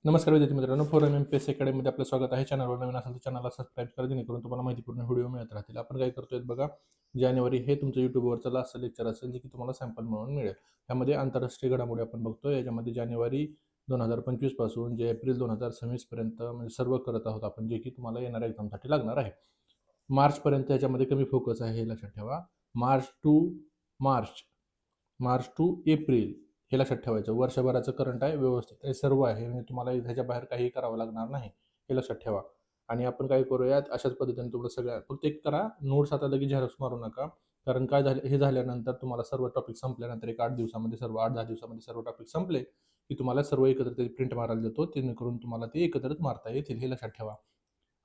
नमस्कार विद्यार्थी मित्रांनो, फोर एम MPSC अकॅडमीमध्ये आपलं स्वागत आहे. चॅनलवर नवीन असेल तर चॅनलला सबस्क्राईब करा, जेणेकरून तुम्हाला माहितीपूर्ण व्हिडिओ मिळत राहतील. आपण काय करतोय बघा, जानेवारी हे तुमचं युट्यूबवरचं लास्ट लेक्चर असेल, जे की तुम्हाला सॅम्पल म्हणून मिळेल. त्यामध्ये आंतरराष्ट्रीय घडामोडी आपण बघतोय. याच्यामध्ये जानेवारी 2025 पासून जे एप्रिल 2026 पर्यंत म्हणजे सर्व करत आहोत आपण, जे की तुम्हाला येणाऱ्या एक्झामसाठी लागणार आहे. मार्चपर्यंत याच्यामध्ये कमी फोकस आहे, हे लक्षात ठेवा. मार्च मार्च टू एप्रिल हे लक्षात ठेवायचं. वर्षभराचं करंट आहे, व्यवस्थित हे सर्व आहे, म्हणजे तुम्हाला ह्याच्या बाहेर काही करावं लागणार नाही, हे लक्षात ठेवा. आणि आपण काय करूयात, अशाच पद्धतीने तुम्हाला सगळ्या फक्त एक करा, नोट्स आता लगेच झेरॉक्स मारू नका. कारण काय झालं, हे झाल्यानंतर तुम्हाला सर्व टॉपिक संपल्यानंतर एक 8 दिवसामध्ये सर्व 8-10 दिवसामध्ये सर्व टॉपिक संपले की तुम्हाला सर्व एकत्र प्रिंट मारायला देतो, जेणेकरून तुम्हाला ते एकत्रित मारता येतील, हे लक्षात ठेवा.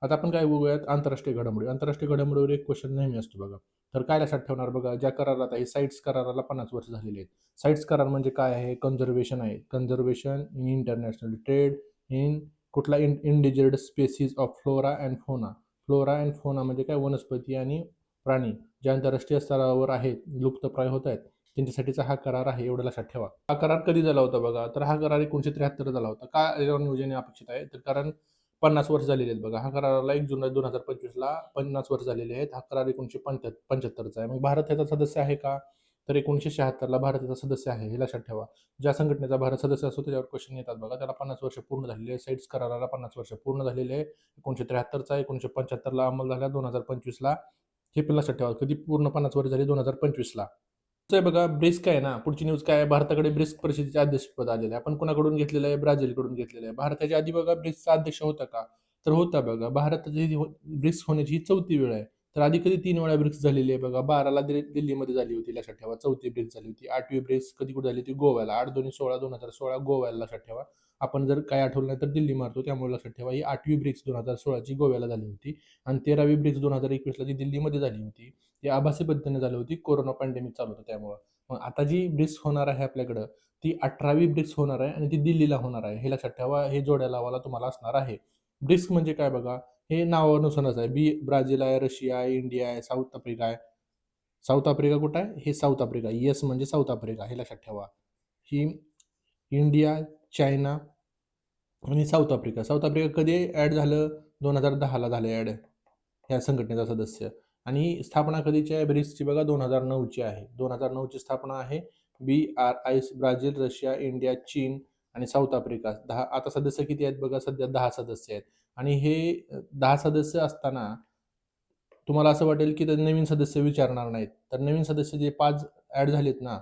आता आपण काय बघूयात, आंतरराष्ट्रीय घडामोडी. आंतरराष्ट्रीय घडामोडीवर एक क्वेश्चन नेहमी असतो बघा. तर काय लक्षात ठेवणार बघा, ज्या करारात आहे, साईट्स कराराला 50 वर्ष झालेली आहेत. साईट्स करार म्हणजे काय आहे, कन्झर्वेशन आहे. Conservation in international trade in कुठला इंडिजिर्ड स्पेसिस ऑफ फ्लोरा अँड फोना. फ्लोरा अँड फोना म्हणजे काय, वनस्पती आणि प्राणी जे आंतरराष्ट्रीय स्तरावर आहेत, लुप्तप्राय होत आहेत, त्यांच्यासाठीचा हा करार आहे, एवढं लक्षात ठेवा. हा करार कधी झाला होता बघा, तर हा करार 1973 झाला होता. का याच्यावर नियोजन अपेक्षित आहे, तर कारण 50 वर्ष झालेले आहेत बघा. हा कराराला 1 जुलै 2025ला 50 वर्ष झालेले आहेत. हा करार 1975चा आहे. मग भारत याचा सदस्य आहे का, तर 1976ला भारत याचा सदस्य आहे, हे लक्षात ठेवा. ज्या संघटनेचा भारत सदस्य असतो त्याच्यावर क्वेश्चन येतात बघा. त्याला 50 वर्ष पूर्ण झालेले आहे. साईट्स कराराला 50 वर्ष पूर्ण झालेले आहे. 1973चा 1975ला अंमल झाला, 2025ला. हे पण लक्षात ठेवा, कधी पूर्ण 50 वर्ष झाली, 2025ला. बघा, ब्रिक्स काय आहे ना, पुढची न्यूज काय आहे, भारताकडे ब्रिक्स परिषदेचे अध्यक्षपद आलेलं आहे. आपण कोणाकडून घेतलेलं आहे, ब्राझीलकडून घेतलेलं आहे. भारताच्या आधी बघा ब्रिक्सचा अध्यक्ष होता का, तर होता बघा. भारताची ब्रिक्स होण्याची ही 4थी वेळ आहे. तर आधी कधी 3 वेळा ब्रिक्स झालेली आहे बघा. 12ला दिल्लीमध्ये झाली होती, लक्षात ठेवा. 4थी ब्रिक्स झाली होती. 8वी ब्रिक्स कधी कुठे झाली होती, गोव्याला. 8/2/16 2016 गोव्याला, लक्षात ठेवा. आपण जर काय आठवलं नाही तर दिल्ली मारतो, त्यामुळे लक्षात ठेवा. ही 8वी ब्रिक्स 2016ची गोव्याला झाली होती. आणि 13वी ब्रिक्स 2021ला जी दिल्लीमध्ये झाली होती, ती आभासी पद्धतीने झाली होती. कोरोना पॅन्डेमिक चालू होतं त्यामुळे. मग आता जी ब्रिक्स होणार आहे आपल्याकडं, ती 18वी ब्रिक्स होणार आहे आणि ती दिल्लीला होणार आहे, हे लक्षात ठेवा. हे जोड्या लावायला तुम्हाला असणार आहे. ब्रिक्स म्हणजे काय बघा, हे नावानुसारच आहे. ब्राझील आहे, रशिया आहे, इंडिया आहे, साऊथ आफ्रिका आहे. साऊथ आफ्रिका कुठं आहे, हे साऊथ आफ्रिका. येस म्हणजे साऊथ आफ्रिका, हे लक्षात ठेवा. ही इंडिया, चायना आणि साऊथ आफ्रिका. साऊथ आफ्रिका कधी ॲड झालं, 2010ला झालं ॲड, ह्या संघटनेचा सदस्य. आणि स्थापना कधीची आहे ब्रिक्सची बघा, 2009ची आहे. 2009ची स्थापना आहे. BRI, ब्राझील, रशिया, इंडिया, चीन आणि साऊथ आफ्रिका. 10. आता सदस्य किती आहेत बघा, सध्या 10 सदस्य आहेत. आणि हे 10 सदस्य असताना तुम्हाला असं वाटेल की ते नवीन सदस्य विचारणार नाहीत. तर नवीन सदस्य जे 5 ॲड झालेत ना,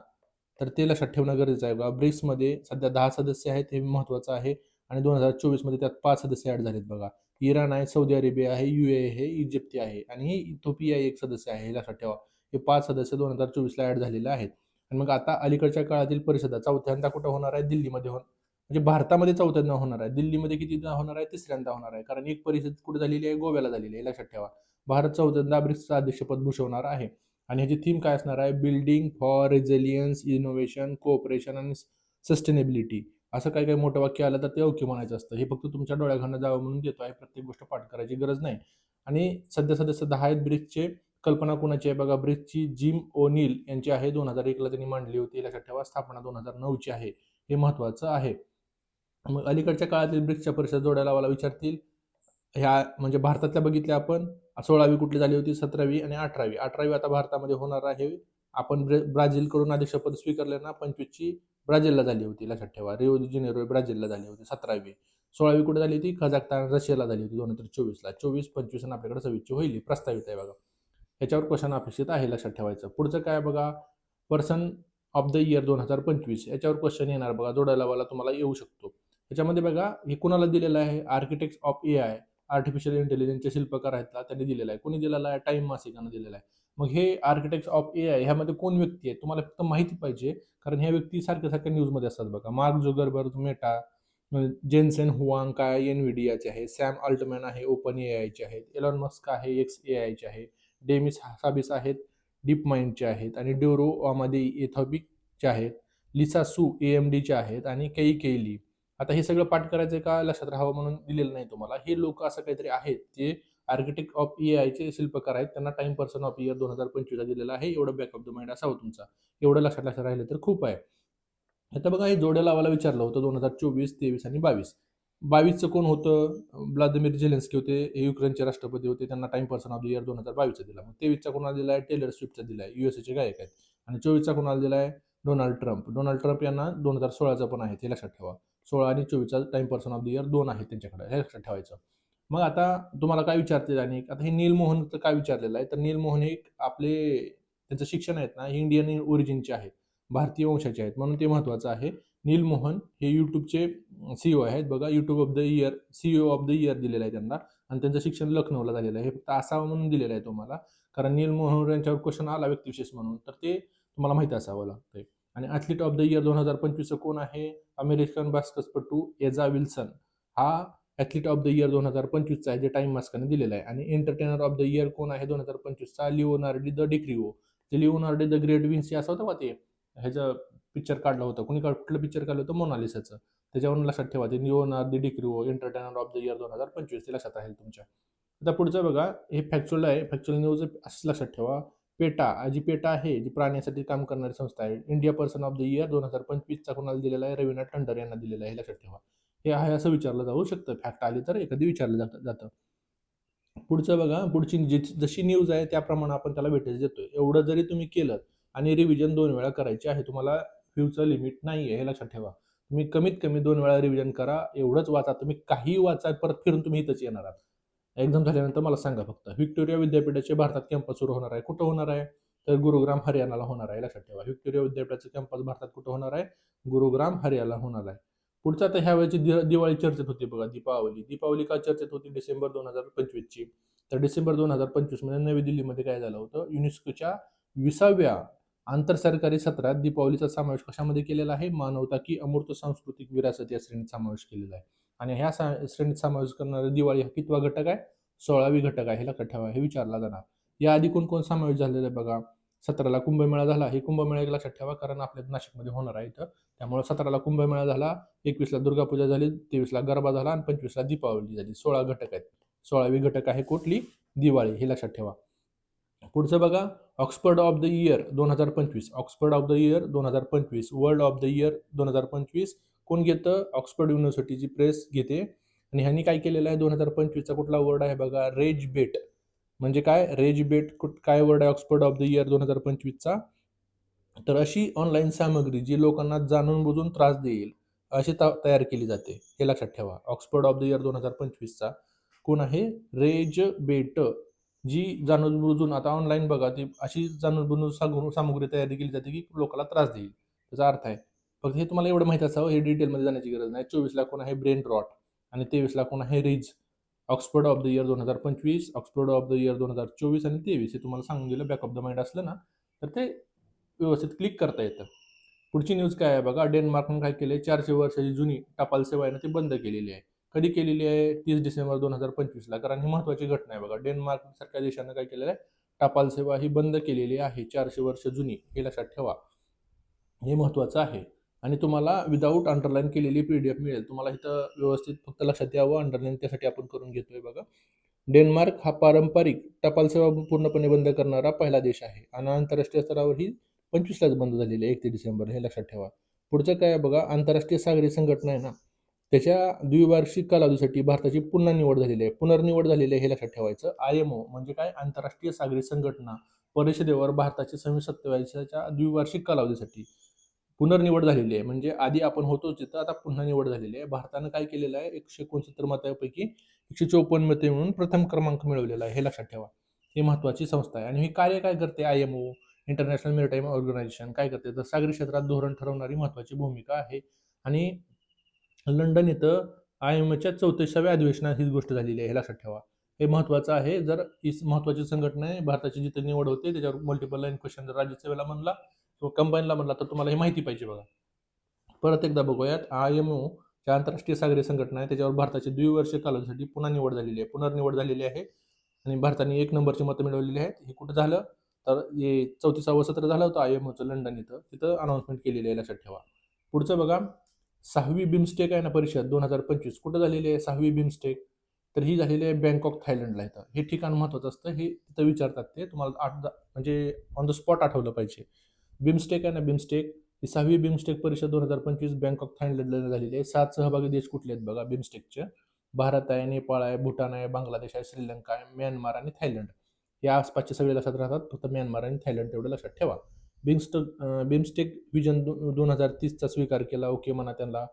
तर ते लक्षात ठेवणं गरजेचं आहे बघा. ब्रिक्समध्ये सध्या 10 सदस्य आहेत, हे महत्त्वाचं आहे. आणि 2024 मध्ये त्यात 5 सदस्य ॲड झालेत बघा. इराण आहे, सौदी अरेबिया आहे, UAE आहे, इजिप्त आहे आणि इथिओपिया एक सदस्य आहे, हे लक्षात ठेवा. हे 5 सदस्य 2024ला ॲड झालेले आहेत. आणि मग आता अलीकडच्या काळातील परिषदा चौथ्यांदा कुठं होणार आहे, दिल्लीमध्ये म्हणजे भारतामध्ये चौथ्यांदा होणार आहे. दिल्लीमध्ये कितीदा होणार आहे, तिसऱ्यांदा होणार आहे. कारण एक परिषद कुठे झालेली आहे, गोव्याला झालेली आहे, लक्षात ठेवा. भारत चौथ्यांदा ब्रिक्सचं अध्यक्षपद भूषवणार आहे. आणि ह्याची थीम काय असणार आहे, building for resilience, innovation, cooperation आणि सस्टेनेबिलिटी. असं काही काही मोठं वाक्य आलं तर ते ओके म्हणायचं असतं. हे फक्त तुमच्या डोळ्याखालनं जावं म्हणून देतो आहे, प्रत्येक गोष्ट पाठ करायची गरज नाही. आणि सध्या सदस्य 10 आहेत ब्रिक्सचे. कल्पना कुणाची आहे बघा, ब्रिक्सची जिम ओनील यांची आहे. 2001ला त्यांनी मांडली होती, लक्षात ठेवा. स्थापना 2009ची आहे, हे महत्त्वाचं आहे. मग अलीकडच्या काळातील ब्रिक्सच्या परिषद जोड्या लावायला विचारतील. ह्या म्हणजे भारतातल्या बघितल्या आपण, 16वी कुठली झाली होती, 17वी आणि 18वी. 18वी आता भारतामध्ये होणार आहे. आपण ब्राझीलकडून अध्यक्षपद स्वीकारले ना, 25ची ब्राझीलला झाली होती, लक्षात ठेवा. रिओ दी जेनेरो ब्राझीलला झाली होती, 17वी. 16वी कुठे झाली होती, कझाकस्तान रशियाला झाली होती 2024ला. 24, 25 आणि आपल्याकडे 26ची होईल, प्रस्तावित आहे बघा. ह्याच्यावर क्वेश्चन अपेक्षित आहे, लक्षात ठेवायचं. पुढचं काय बघा, पर्सन ऑफ द इयर 2025, याच्यावर क्वेश्चन येणार बघा, जोड्या लावायला तुम्हाला येऊ शकतो. त्याच्यामध्ये बघा, हे कुणाला दिलेलं आहे, आर्किटेक्ट ऑफ AI, आर्टिफिशियल इंटेलिजन्सचे शिल्पकार आहेत ना, त्यांनी दिलेलं आहे. कोणी दिलेलं आहे, टाइम मासिकानं दिलेलं आहे. मग हे आर्किटेक्ट ऑफ AI ह्यामध्ये कोण व्यक्ती आहे, तुम्हाला फक्त माहिती पाहिजे. कारण ह्या व्यक्ती सारख्या सारख्या न्यूजमध्ये असतात बघा. Mark Zuckerberg, Meta, Jensen Huang काय एनविडियाचे आहे, सॅम अल्टमॅन आहे, ओपन AIचे आहेत, एलॉन मस्क आहे, XAIचे आहे, डेमिस हासाबिस आहेत, डीप माइंडचे आहेत, आणि ड्युरो अमादी एथॉबिकचे आहेत, लिसा सू AMDचे आहेत, आणि केली. आता हे सगळं पाठ करायचं का, लक्षात राहावं म्हणून दिलेलं नाही तुम्हाला. हे लोक असं काहीतरी आहेत जे आर्किटेक्ट ऑफ AIचे शिल्पकार आहेत. त्यांना टाइम पर्सन ऑफ इयर 2025 दिलेला आहे. एवढं बॅक ऑफ द माइंड असावं तुमचा. एवढं लक्षात राहिलं तर खूप आहे. आता बघा, हे जोड्या लावायला विचारलं होतं 2024, 23 आणि 22. 22चं कोण होतं? व्लादिमीर झेलेन्स्की होते, हे युक्रेनचे राष्ट्रपती होते. त्यांना Time person of the year 2022चा दिला. मग 23चा कोणाला दिलाय? टेलर स्विफ्टचा दिलाय. यूएसएचे गायक आहेत. आणि 24चा कोणाला दिलाय? Donald Trump. डोनाल्ड ट्रम्प यांना 2016चा पण आहे, हे लक्षात ठेवा. 16 आणि 24चा Time person of the year 2 आहेत त्यांच्याकडे, हे लक्षात ठेवायचं. मग आता तुम्हाला काय विचारतील आणि आता हे नील मोहनचं काय विचारलेलं आहे? तर नील मोहन हे आपले त्यांचं शिक्षण आहेत ना, इंडियन ओरिजिनचे आहेत, भारतीय वंशाचे आहेत, म्हणून ते महत्त्वाचं आहे. नील मोहन हे यूट्यूबचे सीईओ आहेत बघा. YouTube of the year, CEO of the year दिलेलं आहे त्यांना. आणि त्यांचं शिक्षण लखनौला झालेलं आहे. हे फक्त असावं म्हणून दिलेलं आहे तुम्हाला, कारण नील मोहन यांच्यावर क्वेश्चन आला व्यक्तिविशेष म्हणून, तर ते तुम्हाला माहिती असावं लागतंय. आणि ॲथलीट ऑफ द इयर 2025 कोण आहे? अमेरिकन बास्केटपटू एजा विल्सन हा ॲथलीट ऑफ द इयर 2025चा आहे, जे टाइम मास्काने दिलेला आहे. आणि एंटरटेनर ऑफ द इयर कोण आहे 2025चा? Leonardo the डिक्रिओ. ते लिओनार्डो द ग्रेट विन्सी असं होतं का ते, ह्याचं पिक्चर काढलं होतं. कुठलं पिक्चर काढलं होतं? मोनालिसाचं. त्याच्यावरून लक्षात ठेवा, ते Leonardo DiCaprio entertainer of the year 2025 ते लक्षात राहील तुमच्या. आता पुढचं बघा, हे फॅक्च्युअल आहे, फॅक्च्युअल न्यूज असं लक्षात ठेवा. पेटा, जी पेटा आहे, जी प्राण्यासाठी काम करणारी संस्था आहे, India person of the year 2025चा कोणाला दिलेला आहे? रवीना टंडन यांना दिलेला आहे, हे लक्षात ठेवा. हे आहे असं विचारलं जाऊ शकतं, फॅक्ट आली तर एखादी विचारलं जातं. पुढचं बघा, पुढची जशी न्यूज आहे त्याप्रमाणे आपण त्याला वेटेज देतोय. एवढं जरी तुम्ही केलं आणि रिव्हिजन 2 वेळा करायची आहे, तुम्हाला फ्यूचं लिमिट नाही आहे, हे लक्षात ठेवा. तुम्ही कमीत कमी 2 वेळा रिव्हिजन करा, एवढंच वाचा. तुम्ही काही वाचा, परत फिरून तुम्ही इथंच येणार आहात. एक्झाम झाल्यानंतर मला सांगा फक्त. व्हिक्टोरिया विद्यापीठाचे भारतात कॅम्पस सुरू होणार आहे. कुठं होणार आहे? तर गुरुग्राम हरियाणाला होणार आहे, लक्षात ठेवा. व्हिक्टोरिया विद्यापीठाचं कॅम्पस भारतात कुठं होणार आहे? गुरुग्राम हरियाणाला होणार आहे. पुढचा तर ह्या वेळेची दिवाळी चर्चेत होती बघा, दीपावली. दीपावली का चर्चेत होती? डिसेंबर 2025ची. तर डिसेंबर 2025 मध्ये नवी दिल्लीमध्ये काय झालं होतं? युनेस्कोच्या 20व्या आंतरसरकारी सत्रात दीपावलीचा समावेश कशामध्ये केलेला आहे? मानवता की अमूर्त सांस्कृतिक विरासत या श्रेणीत समावेश केलेला आहे. आणि ह्या श्रेणीत समावेश करणारा दिवाळी हा कितवा घटक आहे? 16वी घटक आहे, हे लक्षात ठेवा, हे विचारला जाणार. याआधी कोण कोण समावेश झालेला आहे बघा. 17ला कुंभमेळा झाला. हे कुंभमेळा एक लक्षात ठेवा, कारण आपल्या नाशिकमध्ये होणार आहे इथं. त्यामुळे 17ला कुंभमेळा झाला, 21ला दुर्गापूजा झाली, 23ला गरबा झाला आणि 25ला दीपावली झाली. 16 घटक आहेत. 16वी घटक आहे कुठली? दिवाळी, हे लक्षात ठेवा. पुढचं बघा, Oxford of the year 2025. Oxford of the year 2025. World of the year 2025 कोण घेतं? ऑक्सफर्ड युनिव्हर्सिटीची प्रेस घेते. आणि ह्यांनी काय केलेलं आहे? 2025चा कुठला वर्ड आहे बघा? रेज बेट. म्हणजे काय? रेज बेट काय वर्ड आहे ऑक्सफर्ड ऑफ द इयर 2025चा? तर अशी ऑनलाईन सामग्री जी लोकांना जाणून बुजून त्रास देईल अशी तयार केली जाते, हे लक्षात ठेवा. ऑक्सफर्ड ऑफ द इयर 2025चा कोण आहे? रेज बेट. जी जाणून बुजून, आता ऑनलाईन बघा, ती अशी जाणून बुजून सामग्री तयार केली जाते की लोकांना त्रास देईल, त्याचा अर्थ आहे. फक्त हे तुम्हाला एवढं माहिती असावं, हे डिटेलमध्ये जाण्याची गरज नाही. 24ला कोण आहे? Brain rot. आणि 23ला कोण आहे? Rizz. Oxford of the year 2025, Oxford of the year 2024 आणि 23 हे तुम्हाला सांगून दिलं. बॅक ऑफ द माइंड असलं ना तर ते व्यवस्थित क्लिक करता येतं. पुढची न्यूज काय आहे बघा. डेन्मार्कने काय केलंय? 400 वर्षाची जुनी टपाल सेवा आहे ना, ती बंद केलेली आहे. कधी केलेली आहे? 30 डिसेंबर 2025ला. कारण ही महत्त्वाची घटना आहे बघा. डेन्मार्क सारख्या देशानं काय केलेलं आहे? टपाल सेवा ही बंद केलेली आहे, 400 वर्ष जुनी, हे लक्षात ठेवा. हे महत्त्वाचं आहे. आणि तुम्हाला विदाऊट अंडरलाईन केलेली PDF मिळेल. तुम्हाला इथं व्यवस्थित फक्त लक्षात यावं, अंडरलाईन त्यासाठी आपण करून घेतोय बघा. डेन्मार्क हा पारंपरिक टपाल सेवा पूर्णपणे बंद करणारा पहिला देश आहे. आणि आंतरराष्ट्रीय स्तरावर ही 25लाच बंद झालेली आहे, 31 डिसेंबर, हे लक्षात ठेवा. पुढचं काय आहे बघा. आंतरराष्ट्रीय सागरी संघटना आहे ना, त्याच्या द्विवार्षिक कालावधीसाठी भारताची पुन्हा निवड झालेली आहे, पुनर्निवड झालेली आहे, हे लक्षात ठेवायचं. IMO म्हणजे काय? आंतरराष्ट्रीय सागरी संघटना परिषदेवर भारताची 27व्या द्विवार्षिक कालावधीसाठी पुनर्निवड झालेली आहे. म्हणजे आधी आपण होतोच तिथं, आता पुन्हा निवड झालेली आहे. भारतानं काय केलेलं आहे? 169 मतांपैकी 154 मते मिळून प्रथम क्रमांक मिळवलेला आहे, हे लक्षात ठेवा. ही महत्त्वाची संस्था आहे. आणि ही कार्य काय करते? IMO, इंटरनॅशनल मॅरिटाईम ऑर्गनायझेशन काय करते? तर सागरी क्षेत्रात धोरण ठरवणारी महत्त्वाची भूमिका आहे. आणि लंडन इथं IMOच्या 34व्या अधिवेशनात ही गोष्ट झालेली आहे, हे लक्षात ठेवा. हे महत्त्वाचं आहे. जर ही महत्त्वाची संघटना आहे, भारताची जिथे निवड होते त्याच्यावर मल्टिपल लाईन क्वेश्चन जर राज्यसेवेला म्हणला किंवा कंबाईनला म्हणला तर तुम्हाला हे माहिती पाहिजे बघा. परत एकदा बघूयात. IMO च्या आंतरराष्ट्रीय सागरी संघटना आहे, त्याच्यावर भारताची द्विवर्षीय कालावधीसाठी पुन्हा निवड झालेली आहे, पुनर्निवड झालेली आहे. आणि भारताने 1 नंबरची मतं मिळवलेली आहेत. हे कुठं झालं? तर हे 34वं सत्र झालं होतं IMOचं लंडन इथं, तिथं अनाउन्समेंट केलेली आहे, लक्षात ठेवा. पुढचं बघा. 6वी बिमस्टेक आहे ना परिषद 2025 कुठं झालेली आहे? 6वी बिमस्टेक. तर ही झालेली आहे बँकॉक, थायलंडला. इथं हे ठिकाण महत्त्वाचं असतं, हे तिथं विचारतात ते तुम्हाला म्हणजे ऑन द स्पॉट आठवलं पाहिजे. बिमस्टेक आहे ना, बिमस्टेक, ही 6वी बिमस्टेक परिषद 2025 बँकॉक थायलंडला झालेली आहे. 7 सहभागी देश कुठले आहेत बघा बिमस्टेकचे. भारत आहे, नेपाळ आहे, भूटान आहे, बांगलादेश आहे, श्रीलंका आहे, म्यानमार आणि थायलंड. या आसपासचे सगळे लक्षात राहतात, फक्त म्यानमार आणि थायलंड तेवढं लक्षात ठेवा. बिमस्टेक विजन 2030चा स्वीकार केला, ओके म्हणा त्यांना.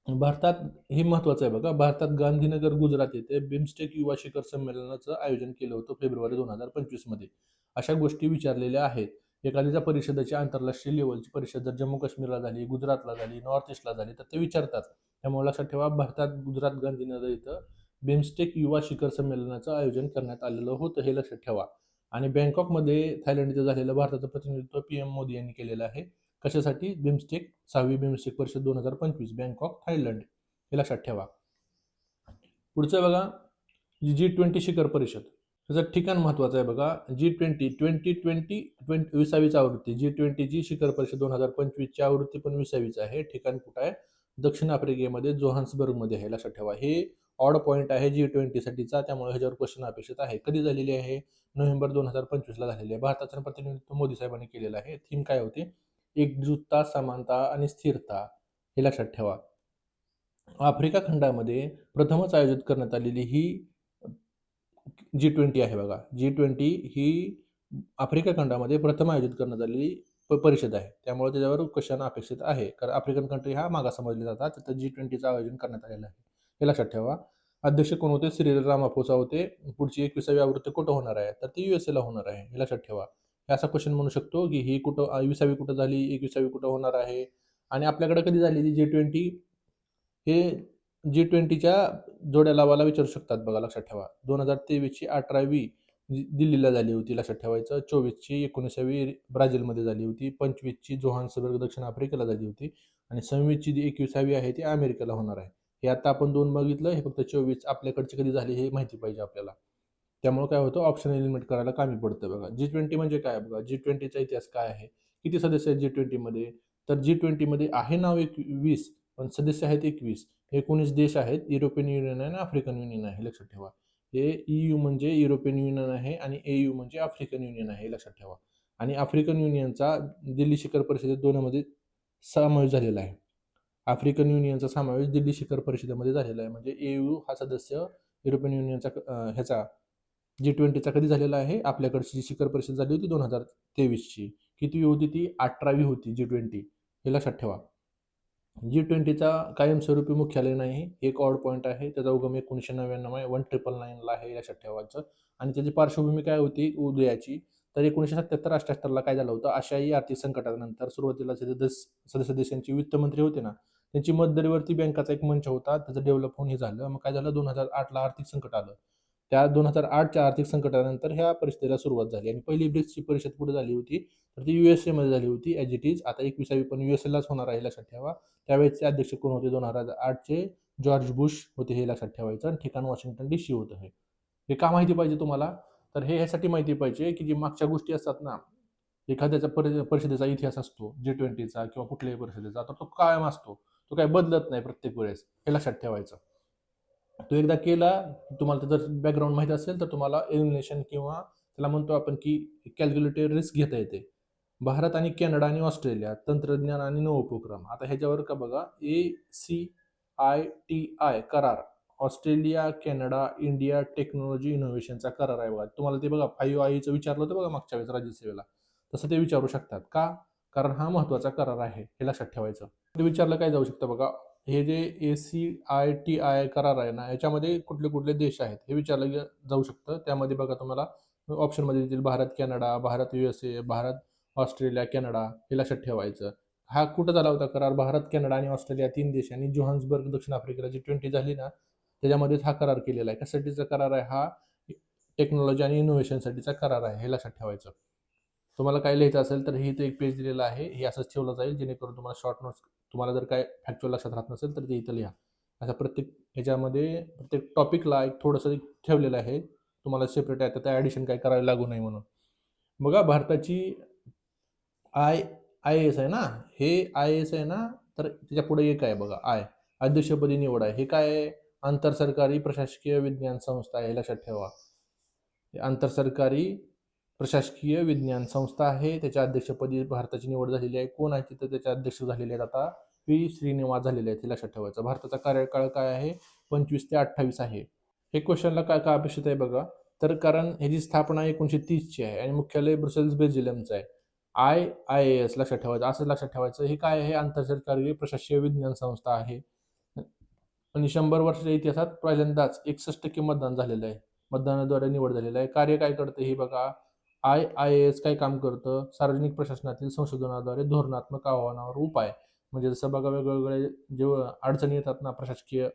भारतात हे महत्वाचं आहे बघा, भारतात गांधीनगर गुजरात येथे बिमस्टेक युवा शिखर संमेलनाचं आयोजन केलं होतं फेब्रुवारी 2025 मध्ये. अशा गोष्टी विचारलेल्या आहेत. एखाद्या परिषदेची आंतरराष्ट्रीय लेवलची परिषद जर जम्मू काश्मीरला झाली, गुजरातला झाली, नॉर्थ ईस्टला झाली तर ते विचारतात. त्यामुळे लक्षात ठेवा, भारतात गुजरात गांधीनगर इथं बिमस्टेक युवा शिखर संमेलनाचं आयोजन करण्यात आलेलं होतं, हे लक्षात ठेवा. आणि बँकॉकमध्ये थायलंड इथं झालेलं भारताचं प्रतिनिधित्व PM मोदी यांनी केलेलं आहे. कशासाठी? बिमस्टेक 6वी बिमस्टेक परिषद 2025 बँकॉक थायलंड, हे लक्षात ठेवा. पुढचं बघा, G20 शिखर परिषद. त्याचं ठिकाण महत्वाचं आहे बघा. G20 20वीच आवृत्ती. G20ची शिखर परिषद 2025ची आवृत्ती पण 20वीच आहे. ठिकाण कुठं आहे? दक्षिण आफ्रिकेमध्ये जोहान्सबर्गमध्ये आहे, लक्षात ठेवा. हे ऑड पॉईंट आहे G20 साठीचा, त्यामुळे ह्याच्यावर क्वेश्चन अपेक्षित आहे. कधी झालेली आहे? नोव्हेंबर 2025ला झालेली आहे. भारताचं प्रतिनिधित्व मोदी साहेबांनी केलेलं आहे. थीम काय होती? एकजुटता, समानता आणि स्थिरता, हे लक्षात ठेवा. आफ्रिका खंडामध्ये प्रथमच आयोजित करण्यात आलेली ही G20 आहे बघा. G20 ही आफ्रिका खंडामध्ये प्रथम आयोजित करण्यात आलेली परिषद आहे. त्यामुळे त्याच्यावर क्वेश्चन अपेक्षित आहे, कारण आफ्रिकन कंट्री हा मागा समजले जातात, तिथं G20चं आयोजन करण्यात आलेलं आहे, हे लक्षात ठेवा. अध्यक्ष कोण होते? सिरिल रामाफोसा होते. पुढची 21वी आवृत्ती कुठं होणार आहे? तर ती USA होणार आहे, हे लक्षात ठेवा. हे असा क्वेश्चन म्हणू शकतो की ही कुठं 20वी कुठं झाली, 21वी कुठं होणार आहे, आणि आपल्याकडे कधी झालेली G20, हे G20च्या जोड्या लावायला विचारू शकतात बघा, लक्षात ठेवा. 2023ची 18वी दिल्लीला झाली होती, लक्षात ठेवायचं. 24ची 19वी ब्राझीलमध्ये झाली होती. 25ची जोहान्सबर्ग दक्षिण आफ्रिकेला झाली होती. आणि 26ची जी 21वी आहे ती अमेरिकेला होणार आहे. हे आता आपण 2 बघितलं, हे फक्त 24 आपल्याकडची कधी झाली हे माहिती पाहिजे आपल्याला. त्यामुळे काय होतं, ऑप्शन एलिमिनेट करायला कामी पडतं बघा. G20 म्हणजे काय बघा, G20चा इतिहास काय आहे, किती सदस्य आहेत G20 मध्ये? तर G20 मध्ये आहे नाव 21, पण सदस्य आहेत 21. 19 देश आहेत. युरोपियन युनियन आहे आणि आफ्रिकन युनियन आहे, लक्षात ठेवा. हे EU म्हणजे युरोपियन युनियन आहे आणि AU म्हणजे आफ्रिकन युनियन आहे, लक्षात ठेवा. आणि आफ्रिकन युनियनचा दिल्ली शिखर परिषदेत दोनमध्ये समावेश झालेला आहे. आफ्रिकन युनियनचा समावेश दिल्ली शिखर परिषदेमध्ये झालेला आहे. म्हणजे AU हा सदस्य युरोपियन युनियनचा ह्याचा G20चा कधी झालेला आहे? आपल्याकडची शिखर परिषद झाली होती 2023ची. किती होती ती? 18वी होती G20, हे लक्षात ठेवा. G20चा कायमस्वरूपी मुख्यालय नाही, एक ऑड पॉईंट आहे. त्याचा उगम 1999 आहे, 1999ला आहे, लक्षात ठेवायचं. आणि त्याची पार्श्वभूमी काय होती उदयाची? तर 1977-78ला काय झालं होतं, आशियाई आर्थिक संकटानंतर सुरुवातीला सदस्य देशांचे वित्तमंत्री होते ना, त्यांची मध्यवर्ती बँकाचा एक मंच होता, त्याचं डेव्हलप होऊन हे झालं. मग काय झालं, 2008ला आर्थिक संकट आलं. त्या 2008च्या आर्थिक संकटानंतर ह्या परिषदेला सुरुवात झाली. आणि पहिली ब्रिक्सची परिषद कुठे झाली होती? तर ती USA मध्ये झाली होती, ॲज इट इज. आता 21वी पण USAलाच होणार आहे, लक्षात ठेवा. त्यावेळेसचे अध्यक्ष कोण होते? 2008चे जॉर्ज बुश होते, हे लक्षात ठेवायचं. आणि ठिकाण वॉशिंग्टन DC होतं. हे का माहिती पाहिजे तुम्हाला? तर हे ह्यासाठी माहिती पाहिजे की जी मागच्या गोष्टी असतात ना, एखाद्याचा परिषदेचा इतिहास असतो G20चा किंवा कुठल्याही परिषदेचा, तर तो कायम असतो, तो काही बदलत नाही प्रत्येक वेळेस, हे लक्षात ठेवायचं. तो एकदा केला, तुम्हाला त्याचं बॅकग्राऊंड माहिती असेल तर तुम्हाला एलिमिनेशन किंवा त्याला म्हणतो आपण की कॅल्क्युलेटेड रिस्क घेता येते. भारत आणि कॅनडा आणि ऑस्ट्रेलिया तंत्रज्ञान आणि नवोपक्रम. आता ह्याच्यावर का बघा, ACITI करार, ऑस्ट्रेलिया, कॅनडा, इंडिया टेक्नॉलॉजी इनोव्हेशनचा करार आहे बघा. तुम्हाला ते बघा 5IEचं विचारलं होतं बघा मागच्या वेळेस राज्यसेवेला, तसं ते विचारू शकतात. का? कारण हा महत्वाचा करार आहे, हे लक्षात ठेवायचं. ते विचारलं काय जाऊ शकतं बघा, हे जे ACITI करार आहे ना, याच्यामध्ये कुठले कुठले देश आहेत हे विचारलं जाऊ शकतं. त्यामध्ये बघा तुम्हाला ऑप्शनमध्ये देतील Bharat, Canada, Bharat, USA, Bharat, Australia, Canada, हे लक्षात ठेवायचं. हा कुठं झाला होता करार? भारत, कॅनडा आणि ऑस्ट्रेलिया 3 देशांनी जोहान्सबर्ग दक्षिण आफ्रिकेला G20 झाली ना, त्याच्यामध्येच हा करार केलेला आहे. कशासाठीचा करार आहे हा? टेक्नॉलॉजी आणि इनोव्हेशनसाठीचा करार आहे, हे लक्षात ठेवायचं. तुम्हाला काय लिहायचं असेल तर हे इथं एक पेज दिलेलं आहे, हे असंच ठेवलं जाईल जेणेकरून तुम्हाला शॉर्ट नोट्स, तुम्हाला जर काय फॅक्च्युअल लक्षात राहत नसेल तर ते इथं लिहा. असा प्रत्येक ह्याच्यामध्ये प्रत्येक टॉपिकला एक थोडंसं ठेवलेलं आहे, तुम्हाला सेपरेट आहे, तर ॲडिशन काय करायला लागू नये म्हणून. बघा भारताची IAS आहे ना, हे IAS आहे ना, तर त्याच्या पुढे एक आहे बघा, अध्यक्षपदी निवड आहे. हे काय आहे? आंतरसरकारी प्रशासकीय विज्ञान संस्था आहे, लक्षात ठेवा. आंतरसरकारी प्रशासकीय विज्ञान संस्था आहे. त्याच्या अध्यक्षपदी भारताची निवड झालेली आहे. कोण आहे तिथं त्याचे अध्यक्ष झालेले आहेत आता? पी श्रीनिवास झालेले आहेत. हे लक्षात ठेवायचं. भारताचा कार्यकाळ काय आहे? 25 ते 28 आहे. हे क्वेश्चनला काय काय अपेक्षित आहे बघा. तर कारण ह्याची स्थापना 1930 ची आहे आणि मुख्यालय ब्रुसेल्स बेल्जियमचं आहे. IIAS लक्षात ठेवायचं. असं लक्षात ठेवायचं. हे काय आहे? आंतरसरकारी प्रशासकीय विज्ञान संस्था आहे. आणि 100 वर्षाच्या इतिहासात पहिल्यांदाच 61% मतदान झालेलं आहे. मतदानाद्वारे निवड झालेलं आहे. कार्य काय करतं हे बघा. IIAS काय काम करतं? सार्वजनिक प्रशासनातील संशोधनाद्वारे धोरणात्मक आव्हानावर उपाय, म्हणजे जसं बघा वेगवेगळे जे अडचणी येतात ना प्रशासकीय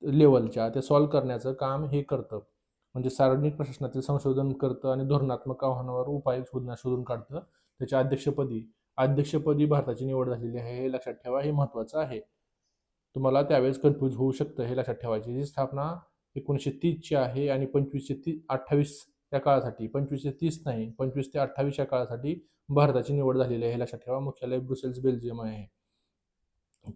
लेवलच्या, ते सॉल्व्ह करण्याचं काम हे करतं. म्हणजे सार्वजनिक प्रशासनातील संशोधन करतं आणि धोरणात्मक आव्हानावर उपाय शोधून काढतं. त्याच्या अध्यक्षपदी भारताची निवड झालेली आहे. हे लक्षात ठेवा. हे महत्त्वाचं आहे. तुम्हाला त्यावेळेस कन्फ्यूज होऊ शकतं. हे लक्षात ठेवायची. ही स्थापना 1930 ची आहे आणि 25 ते 28 या काळासाठी, 25 ते 30 नाही, 25 ते 28 या काळासाठी भारताची निवड झालेली आहे. हे लक्षात ठेवा. मुख्यालय ब्रुसेल्स बेल्जियम आहे.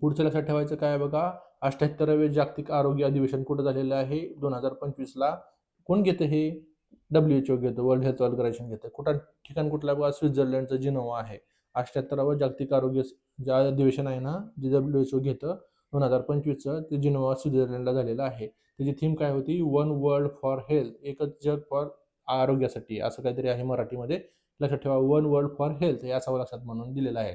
पुढचं लक्षात ठेवायचं काय बघा. 78वे जागतिक आरोग्य अधिवेशन कुठं झालेलं आहे? 2025 ला. कोण घेतं हे? WHO घेतं. वर्ल्ड हेल्थ ऑर्गनायझेशन घेतं. ठिकाण कुठलं बघा? स्वित्झर्लंडचं जिनोवा आहे. 78वं जागतिक आरोग्य जे अधिवेशन आहे ना, जे WHO घेतं 2025चं, ते जिनोवा स्वित्झर्लंडला झालेलं आहे. त्याची थीम काय होती? वन वर्ल्ड फॉर हेल्थ, एकच जग फॉर आरोग्यासाठी, असं काहीतरी आहे मराठीमध्ये. लक्षात ठेवा. वन वर्ल्ड फॉर हेल्थ हे असावं लक्षात म्हणून दिलेलं आहे.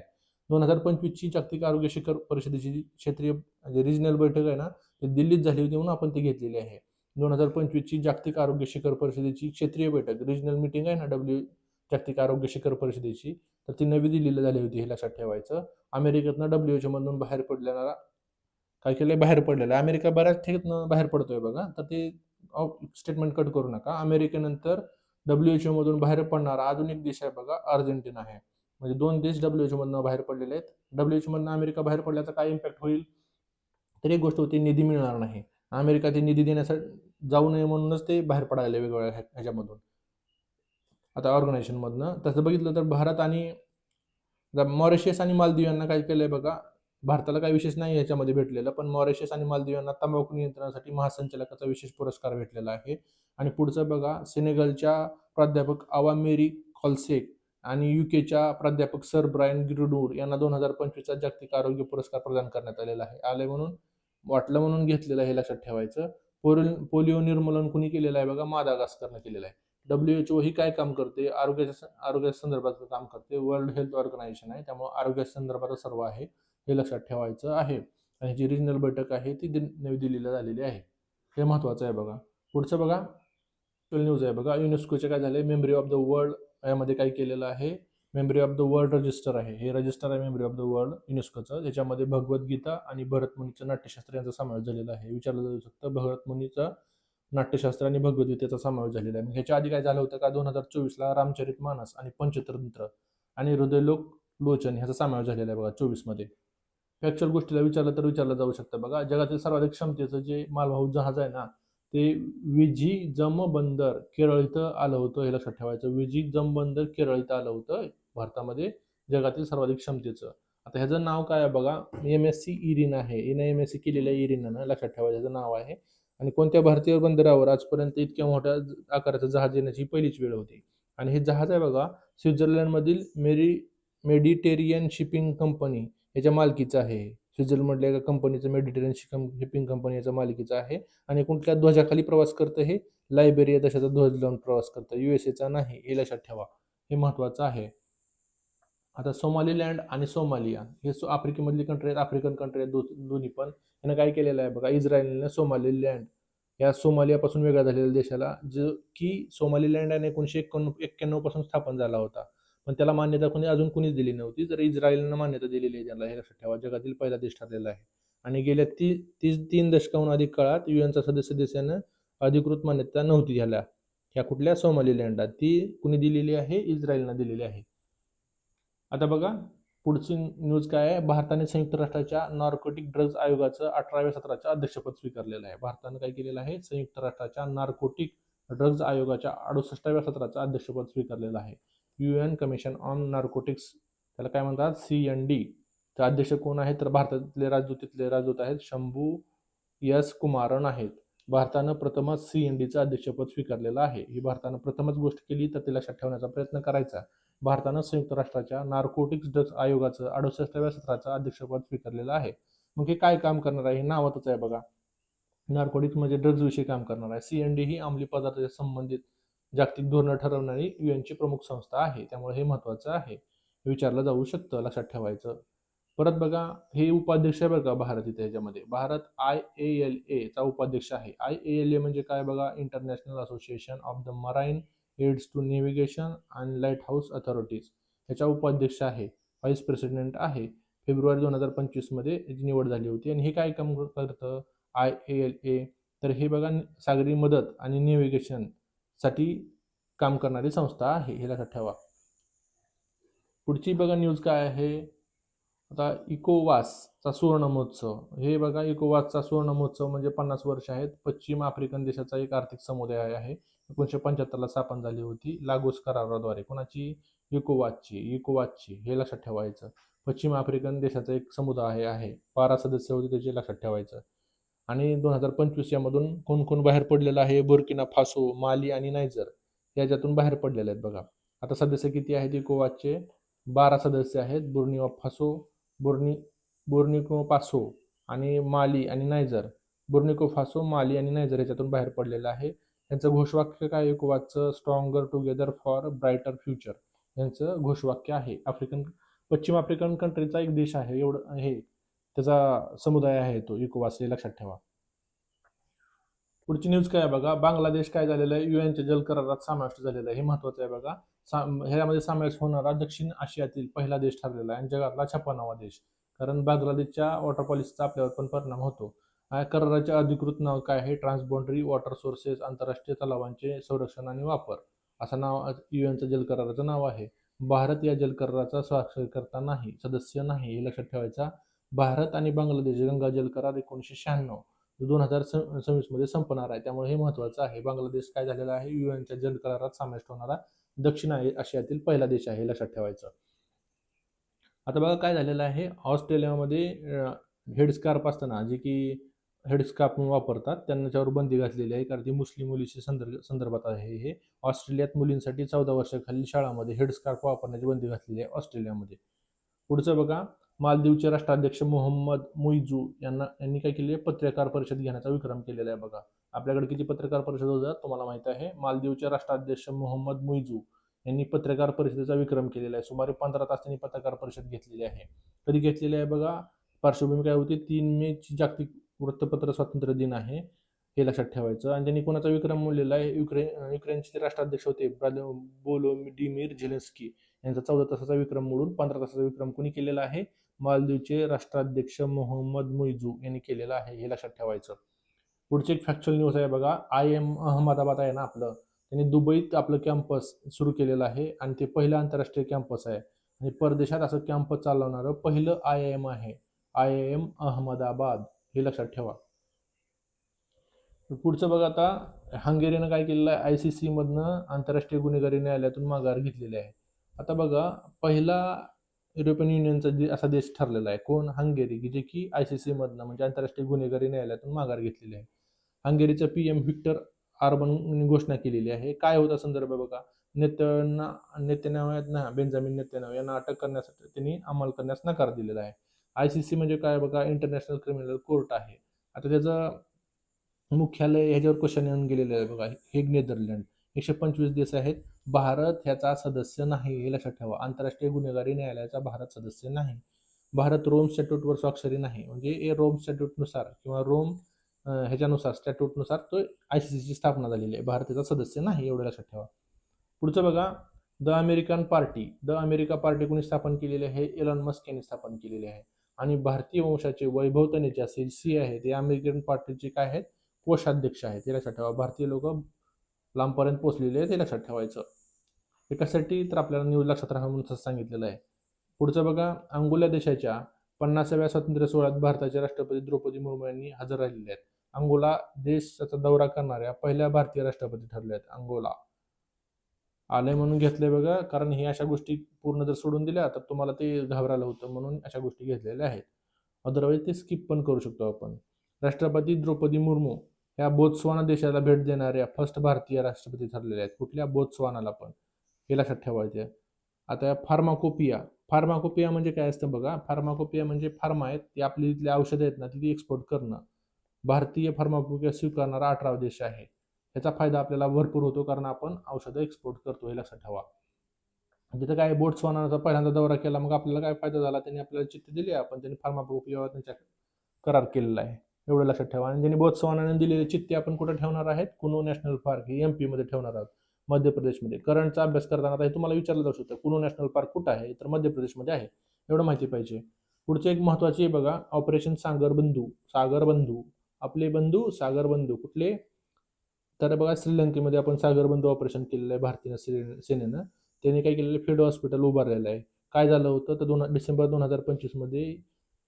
2025ची जागतिक आरोग्य शिखर परिषदेची क्षेत्रीय म्हणजे रिजनल बैठक आहे ना, ती दिल्लीत झाली होती म्हणून आपण ती घेतलेली आहे. 2025ची जागतिक आरोग्य शिखर परिषदेची क्षेत्रीय बैठक, रिजनल मीटिंग आहे ना जागतिक आरोग्य शिखर परिषदेची, तर ती नवी दिल्लीला झाली होती. हे लक्षात ठेवायचं. अमेरिकेतनं WHO मधून बाहेर पडलेला काय केलंय? बाहेर पडलेलं आहे. अमेरिका बऱ्याच ठिकाणी बाहेर पडतोय बघा. तर ते स्टेटमेंट कट करू नका. अमेरिकेनंतर WHO मधून बाहेर पडणारा अजून एक देश आहे बघा, अर्जेंटिना आहे. म्हणजे 2 देश WHO मधनं बाहेर पडलेले आहेत. WHO मधनं अमेरिका बाहेर पडल्याचा काय इम्पॅक्ट होईल? तर एक गोष्ट होती, निधी मिळणार नाही. अमेरिका ते निधी देण्यासाठी जाऊ नये म्हणूनच ते बाहेर पडायला वेगवेगळ्या ह्याच्यामधून, आता ऑर्गनायझेशनमधनं. तसं बघितलं तर भारत आणि मॉरिशस आणि मालदीव यांना काय केलंय बघा. भारताला काही विशेष नाही ह्याच्यामध्ये भेटलेलं, पण मॉरिशस आणि मालदीव यांना तंबाखू नियंत्रणासाठी महासंचालकाचा विशेष पुरस्कार भेटलेला आहे. आणि पुढचं बघा. सेनेगलच्या प्राध्यापक आवा मेरी खॉल्सेक आणि युकेच्या प्राध्यापक सर ब्रायन ग्रुडूड यांना 2025चा जागतिक आरोग्य पुरस्कार प्रदान करण्यात आलेला आहे. आले म्हणून वाटलं म्हणून घेतलेलं आहे, हे लक्षात ठेवायचं. पोलिओ निर्मूलन कुणी केलेलं आहे बघा? मादागास्करनं केलेलं आहे. WHO ही काय काम करते? आरोग्या संदर्भाचं काम करते. वर्ल्ड हेल्थ ऑर्गनायझेशन आहे, त्यामुळे आरोग्या संदर्भात सर्व आहे, हे लक्षात ठेवायचं आहे. आणि जी रिजनल बैठक आहे ती नवी दिल्लीला झालेली आहे. हे महत्त्वाचं आहे बघा. पुढचं बघा. न्यूज आहे बघा. युनेस्कोचे काय झाले? मेमरी ऑफ द वर्ल्ड यामध्ये काय केलेलं आहे? Memory of the world register आहे. हे रजिस्टर आहे मेमरी ऑफ द वर्ल्ड युनेस्कोचं. त्याच्यामध्ये भगवद्गीता आणि भरतमुनीचं नाट्यशास्त्र यांचा समावेश झालेला आहे. विचारलं जाऊ शकतं, भरतमुनीचं नाट्यशास्त्र आणि भगवद्गीतेचा समावेश झालेला आहे. ह्याच्या आधी काय झालं होतं का? 2024ला रामचरितमानस आणि पंचतंत्र आणि हृदयलोक लोचन ह्याचा समावेश झालेला आहे बघा 24 मध्ये. फॅक्च्युअल गोष्टीला विचारलं जाऊ शकतं बघा. जगातील सर्वाधिक क्षमतेचं जे मालवाहू जहाज आहे ना, ते विझीजम बंदर केरळ इथं आलं होतं. हे लक्षात ठेवायचं. विझीजम बंदर केरळ इथं आलं होतं भारतामध्ये, जगातील सर्वाधिक क्षमतेचं. आता ह्याचं नाव काय आहे बघा? MSC इरिना आहे. MSC केलेल्या इरिनानं, लक्षात ठेवायचं ह्याचं नाव आहे. आणि कोणत्या भारतीय बंदरावर आजपर्यंत इतक्या मोठ्या आकाराचं जहाज येण्याची पहिलीच वेळ होती. आणि हे जहाज आहे बघा, स्वित्झर्लंडमधील मेडिटेरियन शिपिंग कंपनी याच्या मालकीचं आहे. स्वित्झर्लंडमधल्या एका कंपनीचं मेडिटेरियन शिपिंग कंपनी याच्या मालकीचं आहे. आणि कुठल्या ध्वजाखाली प्रवास करतं? हे लायबेरिया देशाचा ध्वज लावून प्रवास करतं, USAचा नाही. हे लक्षात ठेवा, हे महत्त्वाचं आहे. आता सोमालीलँड आणि सोमालिया हे आफ्रिकेमधली कंट्री आहेत, आफ्रिकन कंट्री आहेत दोन्ही पण. यानं काय केलेलं आहे बघा? इस्रायलनं सोमालीलँड या सोमालियापासून वेगळा झालेल्या देशाला, जो की सोमालीलँड आणि 1991 पासून स्थापन झाला होता, पण त्याला मान्यता अजून कुणीच दिली नव्हती. तर इस्रायलनं मान्यता दिलेली आहे त्याला. हे लक्षात ठेवा, जगातील पहिला देश ठरलेला आहे. आणि गेल्या 3 दशकाहून अधिक काळात UNचा सदस्य देशानं अधिकृत मान्यता नव्हती ह्याला. ह्या कुठल्या? सोमालीलँडला. ती कुणी दिलेली आहे? इस्रायलनं दिलेली आहे. आता बघा. पुढची न्यूज काय आहे? भारताने संयुक्त राष्ट्राच्या नार्कोटिक ड्रग्ज आयोगाचं 18व्या सत्राचं अध्यक्षपद स्वीकारलेलं आहे. भारतानं काय केलेलं आहे? संयुक्त राष्ट्राच्या नार्कोटिक ड्रग्ज आयोगाच्या 68व्या सत्राचं अध्यक्षपद स्वीकारलेलं आहे. UN कमिशन ऑन नार्कोटिक्स, त्याला काय म्हणतात? CND. ते अध्यक्ष कोण आहेत? तर भारतातले राजदूत आहेत, शंभू S. कुमारन आहेत. भारतानं प्रथमच CNDचं अध्यक्षपद स्वीकारलेलं आहे. ही भारतानं प्रथमच गोष्ट केली तर ती लक्षात ठेवण्याचा प्रयत्न करायचा. भारतानं संयुक्त राष्ट्राच्या नार्कोटिक्स ड्रग्स आयोगाचं 68व्या सत्राचं अध्यक्षपद स्वीकारलेलं आहे. मग हे काय काम करणार आहे? हे नावातच आहे बघा. नार्कोटिक्स म्हणजे ड्रग्ज विषयी काम करणार आहे. CND ही अंमली पदार्थाच्या संबंधित जागतिक धोरणं ठरवणारी UNची प्रमुख संस्था आहे. त्यामुळे हे महत्त्वाचं आहे. विचारलं जाऊ शकतं, लक्षात ठेवायचं. परत बघा, हे उपाध्यक्ष आहे बघा भारत इथे ह्याच्यामध्ये. भारत IALA चा उपाध्यक्ष आहे. IALA म्हणजे काय बघा, international association of the marine aids to navigation and light authorities ह्याचा उपाध्यक्ष आहे. व्हाईस प्रेसिडेंट आहे. फेब्रुवारी 2025 मध्ये याची निवड झाली होती. आणि हे काय काम करतं IALA? तर हे बघा, सागरी मदत आणि नेव्हिगेशन साठी काम करणारी संस्था आहे, हे लक्षात ठेवा. पुढची बघा न्यूज काय आहे. आता इकोवासचा सुवर्ण महोत्सव. हे बघा, इकोवासचा सुवर्ण महोत्सव म्हणजे 50 वर्ष आहेत. पश्चिम आफ्रिकन देशाचा एक आर्थिक समुदाय आहे. 1975 स्थापन झाली होती लागोस कराराद्वारे. कोणाची? इकोवासची. हे लक्षात ठेवायचं. पश्चिम आफ्रिकन देशाचा एक समुदाय आहे. 12 सदस्य होते त्याचे, लक्षात ठेवायचं. आणि 2025 यामधून कोण कोण बाहेर पडलेलं आहे? बुर्किना फासो, माली आणि नायजर याच्यातून बाहेर पडलेले आहेत बघा. आता सदस्य किती आहेत इकोवासचे? 12 सदस्य आहेत. बुर्निको फासो आणि माली आणि नायजर. बुर्निको फासो, माली आणि नायजर याच्यातून बाहेर पडलेलं आहे. यांचं घोषवाक्य काय इकोवासचं? स्ट्रॉंगर टुगेदर फॉर ब्राईटर फ्युचर यांचं घोषवाक्य आहे. पश्चिम आफ्रिकन कंट्रीचा एक देश आहे, एवढं हे त्याचा समुदाय आहे तो इकोवास, हे लक्षात ठेवा. पुढची न्यूज काय आहे बघा. बांगलादेश काय झालेलं आहे? UNच्या जल करारात समाविष्ट झालेलं आहे. हे महत्वाचं आहे बघा. ह्यामध्ये समावेश होणारा दक्षिण आशियातील पहिला देश ठरलेला आहे आणि जगातला 56वा देश. कारण बांगलादेशच्या वॉटर पॉलिसीचा आपल्यावर पण परिणाम होतो. कराराचे अधिकृत नाव काय आहे? ट्रान्सबाउंडरी वॉटर सोर्सेस, आंतरराष्ट्रीय तलावांचे संरक्षण आणि वापर, असं नाव UNचं जल कराराचं नाव आहे. भारत या जल कराराचा स्वाक्षरकर्ता नाही, सदस्य नाही, हे लक्षात ठेवायचा. भारत आणि बांगलादेश गंगा जल करार 1996 2026 मध्ये संपणार आहे. त्यामुळे हे महत्वाचं आहे. बांगलादेश काय झालेला आहे? UNच्या जल करारात समाविष्ट होणारा दक्षिण आशियातील पहिला देश आहे, हे लक्षात ठेवायचं. आता बघा काय झालेलं आहे. ऑस्ट्रेलियामध्ये हेडस्कार्फ असताना, जे की हेडस्कार्फ वापरतात त्यांच्यावर बंदी घातलेली आहे, कारण ती मुस्लिम मुलीशी संदर्भात आहे. हे ऑस्ट्रेलियात मुलींसाठी 14 वर्षाखालील शाळांमध्ये हेडस्कार्फ वापरण्याची बंदी घातलेली आहे ऑस्ट्रेलियामध्ये. पुढचं बघा, मालदीवचे राष्ट्राध्यक्ष मोहम्मद मुइझू यांनी काय केले? पत्रकार परिषद घेण्याचा विक्रम केलेला आहे बघा. आपल्याकडे किती पत्रकार परिषद होतात तुम्हाला माहित आहे. मालदीवचे राष्ट्राध्यक्ष मोहम्मद मुइझू यांनी पत्रकार परिषदेचा विक्रम केलेला आहे. सुमारे 15 तास त्यांनी पत्रकार परिषद घेतलेली आहे. कधी घेतलेली आहे बघा? पार्श्वभूमी काय होती? 3 मे ची जागतिक वृत्तपत्र स्वातंत्र्य दिन आहे, हे लक्षात ठेवायचं. आणि त्यांनी कोणाचा विक्रम मोडलेला आहे? युक्रेनचे राष्ट्राध्यक्ष होते व्लादिमीर झेलेन्स्की यांचा 14 तासाचा विक्रम मोडून 15 तासाचा विक्रम कोणी केलेला आहे? मालदीवचे राष्ट्राध्यक्ष मोहम्मद मुइझू यांनी केलेला आहे, हे लक्षात ठेवायचं. पुढचे एक फॅक्च्युअल न्यूज आहे बघा. IIM अहमदाबाद आहे ना आपलं, त्यांनी दुबईत आपलं कॅम्पस सुरू केलेलं आहे आणि ते पहिलं आंतरराष्ट्रीय कॅम्पस आहे आणि परदेशात असं कॅम्पस चालवणारं पहिलं IIM आहे. IIM अहमदाबाद, हे लक्षात ठेवा. पुढचं बघा, आता हंगेरीनं काय केलेलं आहे? ICC मधनं आंतरराष्ट्रीय गुन्हेगारी न्यायालयातून माघार घेतलेली आहे. आता बघा, पहिला युरोपियन युनियनचा असा देश ठरलेला आहे. कोण? हंगेरी, की जे की ICC मधनं म्हणजे आंतरराष्ट्रीय गुन्हेगारी न्यायालयातून माघार घेतलेली आहे. हंगेरीचा PM व्हिक्टर ऑर्बन घोषणा केलेली आहे. काय होता संदर्भ बघा. बेंजामिन नेतन्याहू यांना अटक करण्यासाठी त्यांनी अंमल करण्यास नकार दिलेला आहे. ICC म्हणजे काय बघा? इंटरनॅशनल क्रिमिनल कोर्ट आहे. आता त्याचं मुख्यालय ह्याच्यावर क्वेश्चन येऊन गेलेलं आहे बघा, हेग, नेदरलँड. 125 देश आहेत. भारत ह्याचा सदस्य नाही, हे लक्षात ठेवा. आंतरराष्ट्रीय गुन्हेगारी न्यायालयाचा भारत सदस्य नाही. भारत रोम स्टॅट्यूटवर स्वाक्षरी नाही, म्हणजे रोम स्टॅट्यूटनुसार किंवा रोम ह्याच्यानुसार स्टॅट्यूटनुसार तो ICCची स्थापना झालेली आहे. भारत त्याचा सदस्य नाही, एवढं लक्षात ठेवा. पुढचं बघा, द अमेरिका पार्टी कोणी स्थापन केलेली आहे? एलॉन मस्क यांनी स्थापन केलेली आहे. आणि भारतीय वंशाचे वैभव तनेजा CC आहेत, ते अमेरिकन पार्टीचे काय आहेत? कोषाध्यक्ष आहेत, हे लक्षात ठेवा. भारतीय लोक लांबपर्यंत पोहोचलेले आहेत, हे लक्षात ठेवायचं. एकासाठी तर आपल्याला न्यूज लक्षात राहावं म्हणून सांगितलेलं आहे. पुढचं बघा, अंगोला देशाच्या 50व्या स्वातंत्र्य सोहळ्यात भारताचे राष्ट्रपती द्रौपदी मुर्मू यांनी हजर राहिलेले आहेत. अंगोला देशाचा दौरा करणाऱ्या पहिल्या भारतीय राष्ट्रपती ठरले आहेत. अंगोला आलंय म्हणून घेतलंय बघा, कारण हे अशा गोष्टी पूर्ण जर सोडून दिल्या तर तुम्हाला ते घाबरायला होतं, म्हणून अशा गोष्टी घेतलेल्या आहेत. अदरवाईज ते स्किप पण करू शकतो आपण. राष्ट्रपती द्रौपदी मुर्मू ह्या बोत्सवाना देशाला भेट देणाऱ्या फर्स्ट भारतीय राष्ट्रपती ठरलेल्या आहेत. कुठल्या? बोत्सवानाला पण. हे लक्षात ठेवायचे. आता फार्माकोपिया. फार्माकोपिया म्हणजे काय असतं बघा. फार्माकोपिया म्हणजे फार्मा आहेत, ती आपली इथली औषधं आहेत ना, ती एक्सपोर्ट करणं. भारतीय फार्माकोपिया स्वीकारणारा 18वा देश आहे. ह्याचा फायदा आपल्याला भरपूर होतो, कारण आपण औषधं एक्सपोर्ट करतो, हे लक्षात ठेवा. तिथं काय बोट्सवानाचा पहिल्यांदा दौरा केला, मग आपल्याला काय फायदा झाला? त्यांनी आपल्याला चिठ्ठी दिली, आपण त्यांनी फार्माकोपियावर त्यांच्या करार केलेला आहे. एवढं लक्षात ठेवा. आणि ज्यांनी बोत्सवानाने दिलेली चिठ्ठी आपण कुठे ठेवणार आहेत? कुनो नॅशनल पार्क हे MP मध्ये ठेवणार आहोत, मध्य प्रदेशमध्ये. करंटचा अभ्यास करताना आता हे तुम्हाला विचारलं जाऊ शकतं, कुनो नॅशनल पार्क कुठं आहे? तर मध्य प्रदेशमध्ये आहे. एवढं माहिती पाहिजे. पुढचे एक महत्वाची बघा, ऑपरेशन सागर बंधू. सागर बंधू, आपले बंधू सागर बंधू कुठले? तर बघा, श्रीलंकेमध्ये आपण सागर बंधू ऑपरेशन केलेलं आहे भारतीय सेनेनं. त्यांनी काय केलेलं? फील्ड हॉस्पिटल उभारलेलं आहे. काय झालं होतं तर डिसेंबर 2025 मध्ये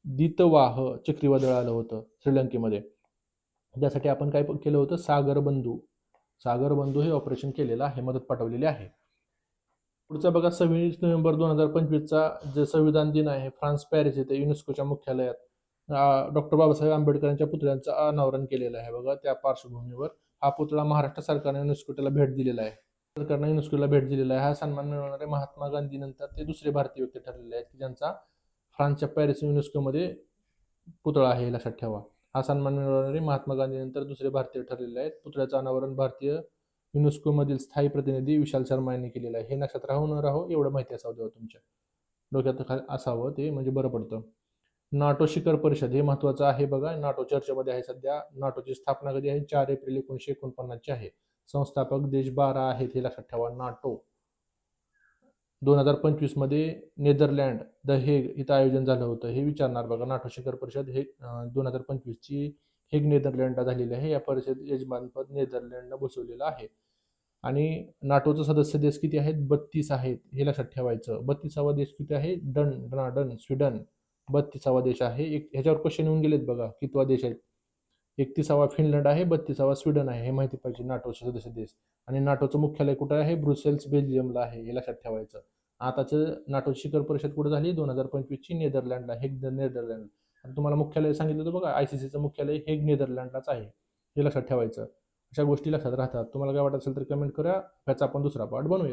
दितवाह चक्रीवादळ आलं होतं श्रीलंकेमध्ये. त्यासाठी आपण काय केलं होतं? सागर बंधू हे ऑपरेशन केलेलं आहे, मदत पाठवलेली आहे. पुढचा बघा, 26 नोव्हेंबर 2025चा जे संविधान दिन आहे, फ्रान्स पॅरिस येथे युनेस्कोच्या मुख्यालयात डॉक्टर बाबासाहेब आंबेडकर यांच्या पुतळ्यांचं अनावरण केलेलं आहे. बघा, त्या पार्श्वभूमीवर हा पुतळा महाराष्ट्र सरकारने युनेस्कोला भेट दिलेला आहे. सरकारने युनेस्कोला भेट दिलेला आहे. हा सन्मान मिळवणारे महात्मा गांधी नंतर ते दुसरे भारतीय व्यक्ती ठरलेले आहेत की ज्यांचा फ्रान्सच्या पॅरिस युनेस्कोमध्ये पुतळा आहे, लक्षात ठेवा. हा सन्मान मिळवणारे महात्मा गांधी नंतर दुसरे भारतीय ठरलेले आहेत. पुतळ्याचं अनावरण भारतीय युनेस्कोमधील स्थायी प्रतिनिधी विशाल शर्मा यांनी केलेलं आहे. हे लक्षात राहू न राहू एवढं माहिती असावं तेव्हा तुमच्या डोक्यात असावं, ते म्हणजे बरं पडतं. नाटो शिखर परिषद हे महत्वाचं आहे बघा. नाटो चर्चेमध्ये आहे सध्या. नाटोची स्थापना कधी आहे? 4 एप्रिल 1949 ची आहे. संस्थापक देश 12 आहेत, हे लक्षात ठेवा. नाटो 2025 मध्ये नेदरलँड द हेग इथं आयोजन झालं होतं. हे विचारणार बघा. नाटो शिखर परिषद हे 2025 ची हेग नेदरलँडला झालेली आहे. या परिषद यजमानपद नेदरलँडला बसवलेलं आहे. आणि नाटोचं सदस्य देश किती आहेत? 32 आहेत, हे लक्षात ठेवायचं. 32वा देश किती आहे? स्वीडन 32वा देश आहे. ह्याच्यावर क्वेश्चन येऊन गेलेत बघा, कितवा देश आहे? 31वा फिनलंड आहे, 32वा स्वीडन आहे. हे माहिती पाहिजे नाटोचे सदस्य देश. आणि नाटोचं मुख्यालय कुठं आहे? ब्रुसेल्स बेल्जियमला आहे, हे लक्षात ठेवायचं. आताचं नाटो शिखर परिषद कुठे झाली? 2025 ची नेदरलँडला, हेग नेदरलँड. आणि तुम्हाला मुख्यालय सांगितलं होतं बघा, ICCचं मुख्यालय हेग नेदरलँडलाच आहे, हे लक्षात ठेवायचं. अशा गोष्टी लक्षात राहतात. तुम्हाला काय वाटत असेल तर कमेंट करा, त्याचा आपण दुसरा पार्ट बनवूया.